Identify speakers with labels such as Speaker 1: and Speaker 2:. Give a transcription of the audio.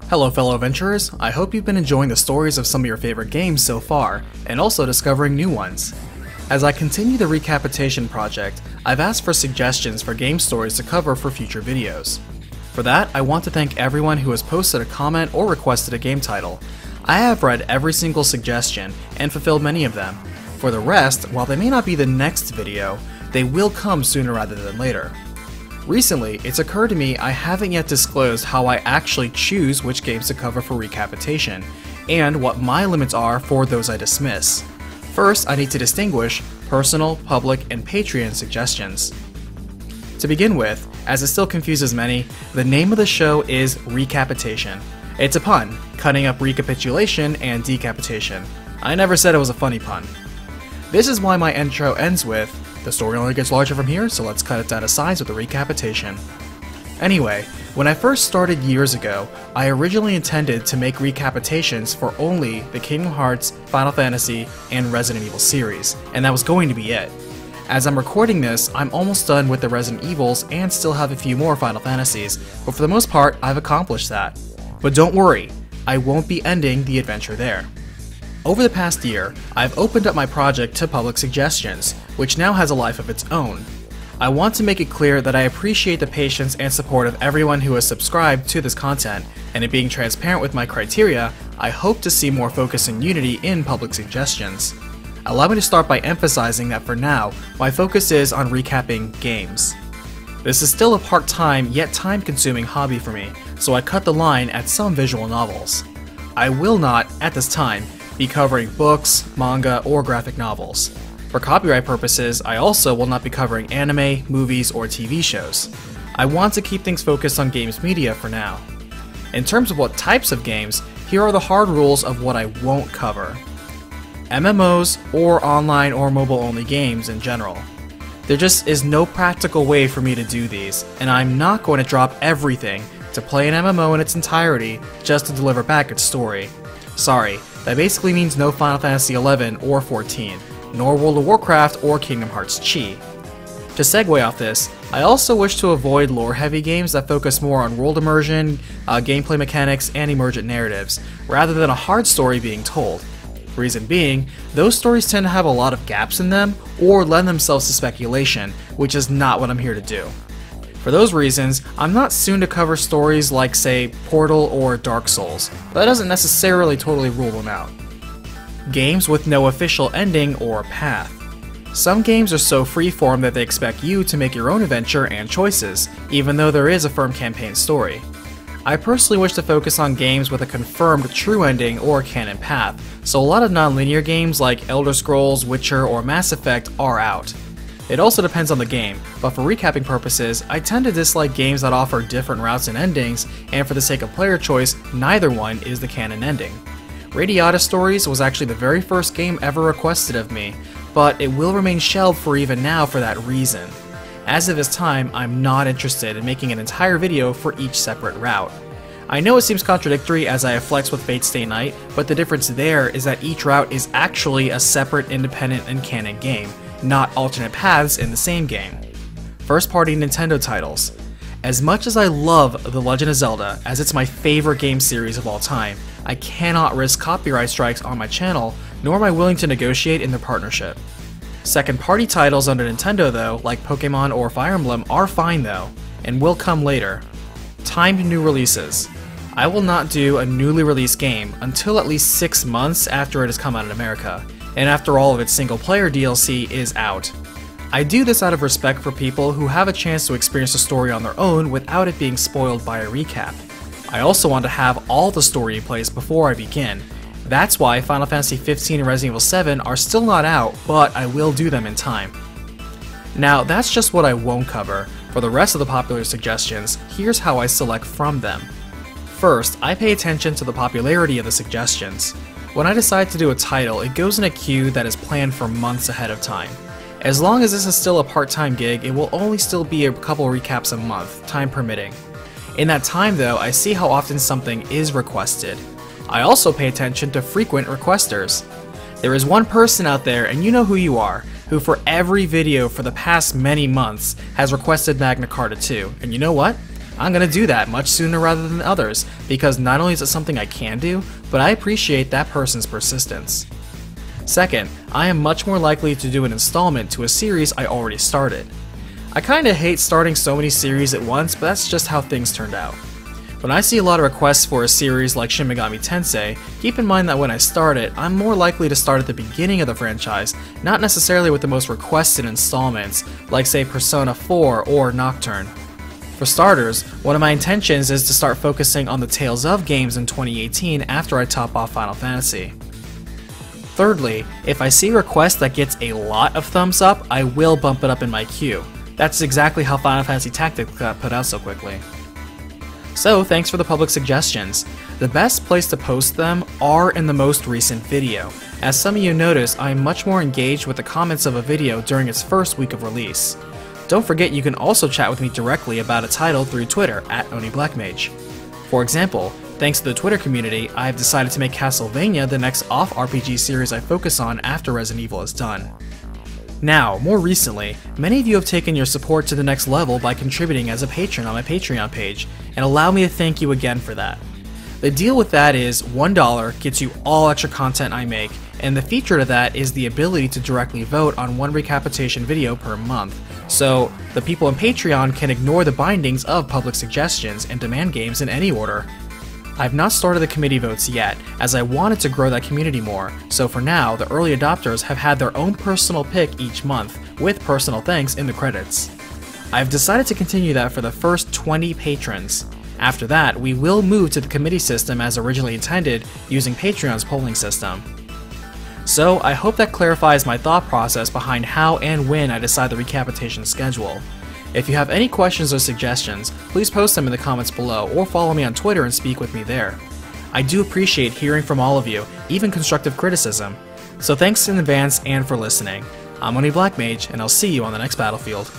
Speaker 1: Hello fellow adventurers, I hope you've been enjoying the stories of some of your favorite games so far, and also discovering new ones. As I continue the RECAPitation project, I've asked for suggestions for game stories to cover for future videos. For that, I want to thank everyone who has posted a comment or requested a game title. I have read every single suggestion and fulfilled many of them. For the rest, while they may not be the next video, they will come sooner rather than later. Recently, it's occurred to me I haven't yet disclosed how I actually choose which games to cover for RECAPitation, and what my limits are for those I dismiss. First, I need to distinguish personal, public, and Patreon suggestions. To begin with, as it still confuses many, the name of the show is RECAPitation. It's a pun, cutting up recapitulation and decapitation. I never said it was a funny pun. This is why my intro ends with, the story only gets larger from here, so let's cut it down to size with the RECAPitation. Anyway, when I first started years ago, I originally intended to make recapitations for only the Kingdom Hearts, Final Fantasy, and Resident Evil series, and that was going to be it. As I'm recording this, I'm almost done with the Resident Evils and still have a few more Final Fantasies, but for the most part, I've accomplished that. But don't worry, I won't be ending the adventure there. Over the past year, I've opened up my project to public suggestions, which now has a life of its own. I want to make it clear that I appreciate the patience and support of everyone who has subscribed to this content, and in being transparent with my criteria, I hope to see more focus and unity in public suggestions. Allow me to start by emphasizing that for now, my focus is on recapping games. This is still a part-time yet time-consuming hobby for me, so I cut the line at some visual novels. I will not, at this time, be covering books, manga, or graphic novels. For copyright purposes, I also will not be covering anime, movies, or TV shows. I want to keep things focused on games media for now. In terms of what types of games, here are the hard rules of what I won't cover. MMOs, or online or mobile only games in general. There just is no practical way for me to do these, and I'm not going to drop everything to play an MMO in its entirety just to deliver back its story. Sorry, that basically means no Final Fantasy XI or 14, nor World of Warcraft or Kingdom Hearts Chi. To segue off this, I also wish to avoid lore-heavy games that focus more on world immersion, gameplay mechanics, and emergent narratives, rather than a hard story being told. Reason being, those stories tend to have a lot of gaps in them, or lend themselves to speculation, which is not what I'm here to do. For those reasons, I'm not soon to cover stories like, say, Portal or Dark Souls, but that doesn't necessarily totally rule them out. Games with no official ending or path. Some games are so freeform that they expect you to make your own adventure and choices, even though there is a firm campaign story. I personally wish to focus on games with a confirmed true ending or canon path, so a lot of non-linear games like Elder Scrolls, Witcher, or Mass Effect are out. It also depends on the game, but for recapping purposes, I tend to dislike games that offer different routes and endings, and for the sake of player choice, neither one is the canon ending. Radiata Stories was actually the very first game ever requested of me, but it will remain shelved for even now for that reason. As of this time, I'm not interested in making an entire video for each separate route. I know it seems contradictory as I have flexed with Fate Stay Night, but the difference there is that each route is actually a separate independent and canon game, not alternate paths in the same game. First-party Nintendo titles. As much as I love The Legend of Zelda, as it's my favorite game series of all time, I cannot risk copyright strikes on my channel, nor am I willing to negotiate in their partnership. Second-party titles under Nintendo though, like Pokemon or Fire Emblem, are fine though, and will come later. Timed new releases. I will not do a newly released game until at least 6 months after it has come out in America, and after all of its single-player DLC is out. I do this out of respect for people who have a chance to experience the story on their own without it being spoiled by a recap. I also want to have all the story in place before I begin. That's why Final Fantasy 15 and Resident Evil 7 are still not out, but I will do them in time. Now, that's just what I won't cover. For the rest of the popular suggestions, here's how I select from them. First, I pay attention to the popularity of the suggestions. When I decide to do a title, it goes in a queue that is planned for months ahead of time. As long as this is still a part-time gig, it will only still be a couple recaps a month, time permitting. In that time though, I see how often something is requested. I also pay attention to frequent requesters. There is one person out there, and you know who you are, who for every video for the past many months has requested Magna Carta 2, and you know what? I'm gonna do that much sooner rather than others, because not only is it something I can do, but I appreciate that person's persistence. Second, I am much more likely to do an installment to a series I already started. I kinda hate starting so many series at once, but that's just how things turned out. When I see a lot of requests for a series like Shin Megami Tensei, keep in mind that when I start it, I'm more likely to start at the beginning of the franchise, not necessarily with the most requested installments, like say Persona 4 or Nocturne. For starters, one of my intentions is to start focusing on the Tales of games in 2018 after I top off Final Fantasy. Thirdly, if I see a request that gets a lot of thumbs up, I will bump it up in my queue. That's exactly how Final Fantasy Tactics got put out so quickly. So thanks for the public suggestions. The best place to post them are in the most recent video. As some of you noticed, I am much more engaged with the comments of a video during its first week of release. Don't forget you can also chat with me directly about a title through Twitter @OniBlackMage. For example, thanks to the Twitter community, I have decided to make Castlevania the next off-RPG series I focus on after Resident Evil is done. Now, more recently, many of you have taken your support to the next level by contributing as a patron on my Patreon page, and allow me to thank you again for that. The deal with that is $1 gets you all extra content I make, and the feature to that is the ability to directly vote on one recapitation video per month, so the people in Patreon can ignore the bindings of public suggestions and demand games in any order. I've not started the committee votes yet, as I wanted to grow that community more, so for now, the early adopters have had their own personal pick each month, with personal thanks in the credits. I've decided to continue that for the first 20 patrons. After that, we will move to the committee system as originally intended, using Patreon's polling system. So, I hope that clarifies my thought process behind how and when I decide the recapitation schedule. If you have any questions or suggestions, please post them in the comments below or follow me on Twitter and speak with me there. I do appreciate hearing from all of you, even constructive criticism. So thanks in advance and for listening. I'm OniBlackMage, and I'll see you on the next battlefield.